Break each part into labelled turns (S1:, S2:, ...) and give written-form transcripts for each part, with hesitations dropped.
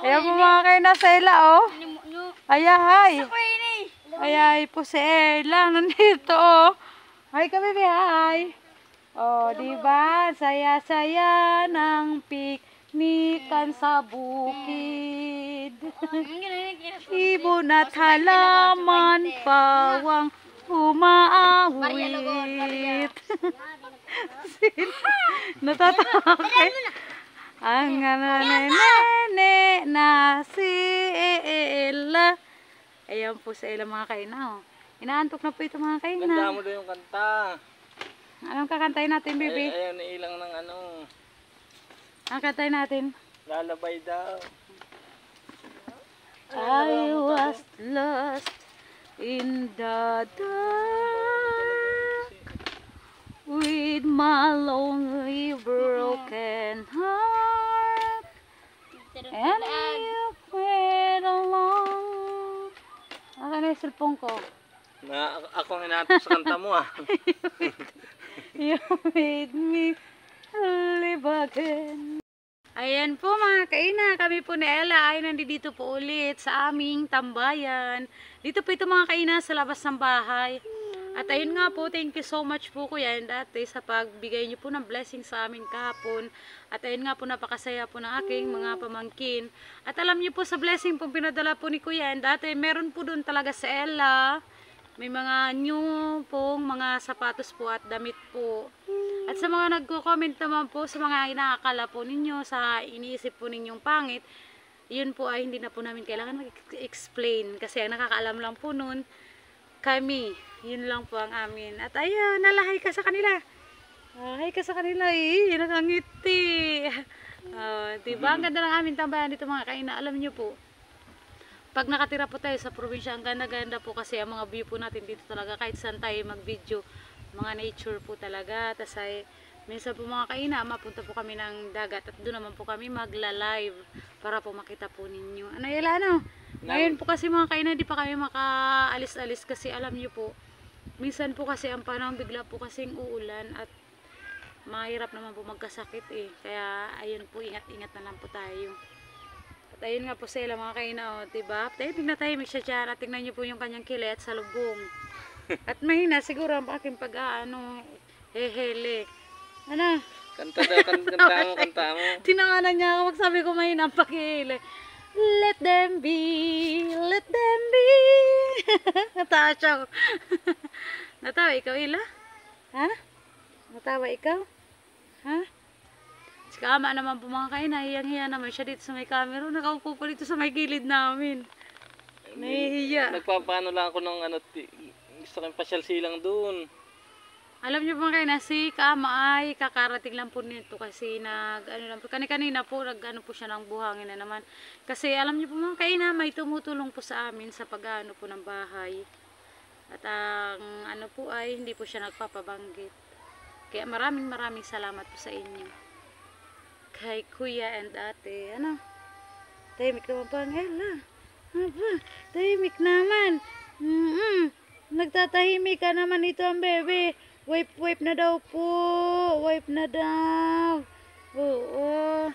S1: Ayan po mga kayo na sa Ella, oh. Ayahay. Ayahay po si Ella. Nandito, oh. Hi ka, baby, hi. Oh, diba? Saya-saya ng piknikan sa bukid. Ibon at halaman, pawang umaawit. Natatawa kayo. Ang nene na si Ella. Ayan po sa Ella mga kaina. Oh. Inaantok na po ito mga kaina.
S2: Ganda mo daw yung kanta.
S1: Anong kakantayin natin, baby?
S2: Ayan, ilang ng ano.
S1: Ang kantayin natin?
S2: Lalabay daw.
S1: I was lost in the dark with my lonely broken heart, and you went along. Akin na yung cellphone ko.
S2: Ako ang inaantok sa kanta mo, ah.
S1: You made me live again. Ayan po mga kaina, kami po ni Ella ay nandito po ulit sa aming tambayan. Dito po ito mga kaina sa labas ng bahay. At ayun nga po, thank you so much po Kuya and Ate sa pagbigay niyo po ng blessing sa amin kahapon. At ayun nga po, napakasaya po ng aking mga pamangkin. At alam niyo po sa blessing po pinadala po ni Kuya and Ate, meron po doon talaga sa Ella. May mga new pong mga sapatos po at damit po. At sa mga nagko-comment naman po, sa mga inaakala po ninyo, sa iniisip po ninyong pangit, yun po ay hindi na po namin kailangan mag-explain. Kasi ang nakakaalam lang po nun, kami. Yun lang po ang amin. At ayun, nalahay ka sa kanila. Hi ka sa kanila eh. Nakangiti. Diba? Ang ganda ng aming tambayan dito mga kaina. Alam nyo po, pag nakatira po tayo sa probinsya, ang ganda-ganda po kasi ang mga view po natin dito talaga. Kahit saan tayo mag-video, mga nature po talaga. Tapos ay, minsan po mga kaina, mapunta po kami ng dagat. At doon naman po kami magla-live para po makita po ninyo. Ano yala ano? Ngayon po kasi mga kaina, di pa kami makaalis-alis kasi alam nyo po, minsan po kasi ang panahon bigla po kasing uulan at mahirap naman po magkasakit eh. Kaya ayun po, ingat-ingat na lang po tayo. At ayun nga po sila mga kaina, oh, diba? Tahimik siya dyan at tingnan nyo po yung kanyang kilit sa lubong. At mahina siguro ang aking pag-aano, hehele. Ano?
S2: Kanta daw, kanta mo.
S1: Tinanganan niya ako, magsabi ko mahina ang paghihili. Let them be, let them be. Natawa siya. Natawa ikaw, Ila? Ha? Natawa ikaw? Ha? Si Kama naman po mga kaina, hiyang-hiya naman siya dito sa may camera. Nakaupo po dito sa may gilid namin. Nahihiya.
S2: Nagpapaano lang ako ng ano, gusto kong pasyal silang dun.
S1: Alam niyo mga kaina, si Kama ay kakarating lang po nito kasi kanina po, nag-ano po siya ng buhangin na naman. Kasi alam niyo po mga kaina, may tumutulong po sa amin sa pag-ano po ng bahay. At ang ano po ay hindi po siya nagpapabanggit. Kaya maraming salamat po sa inyo. Kay Kuya and Ate, ano? Tahimik naman po ang Ella. Tahimik naman. Nagtatahimik ka naman ito ang bebe. Wipe na daw po. Wipe na daw. Oo.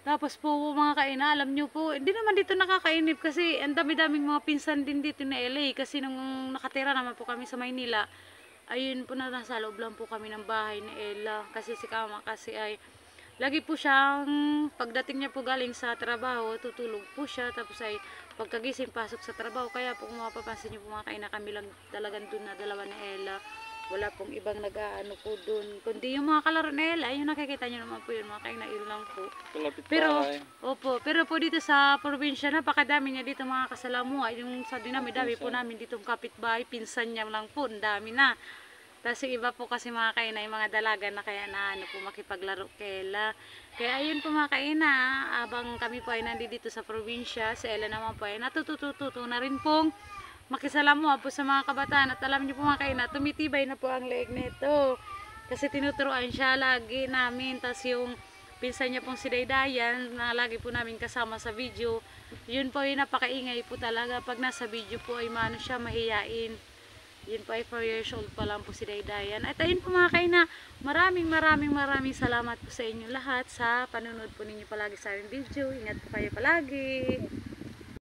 S1: Tapos po mga kaina, alam nyo po, hindi naman dito nakakainip kasi ang dami-daming mga pinsan din dito na LA. Kasi nung nakatira naman po kami sa Maynila, ayun po na nasa loob lang po kami ng bahay ni Ella. Kasi si Kama kasi ay, lagi po siyang, pagdating niya po galing sa trabaho, tutulog po siya. Tapos ay, pagkagising pasok sa trabaho. Kaya po kung mapapansin niyo po mga kaina, kami lang talagang dun na dalawa ni Ella. Wala pong ibang nag-aano po dun. Kundi yung mga kalaro ni Ella, yung nakikita niyo naman po yun mga kaina, yun lang po. Pero po dito sa probinsya, napakadami niya dito mga kasalamuha. Yung sa dinami-dami po namin dito kapitbahay, pinsan niya lang po, ang dami na. Tapos yung iba po kasi mga kaina, yung mga dalaga na kaya na ano po makipaglaro kay Ella. Kaya ayun po mga kaina, abang kami po ay nandito sa probinsya, si Ella naman po ay natutututo na rin pong makisalamuha po sa mga kabataan. At alam niyo po mga kaina, tumitibay na po ang leeg nito. Kasi tinuturuan siya lagi namin. Tapos yung pinsan niya pong si Daydayan, na lagi po namin kasama sa video, yun po yung napakaingay po talaga. Pag nasa video po ay mano siya mahiyain. Yun po ay 4 years old pa lang po si Daydayan. At ayun po mga kaina, maraming salamat po sa inyo lahat sa panunod po ninyo palagi sa aming video. Ingat po kayo palagi.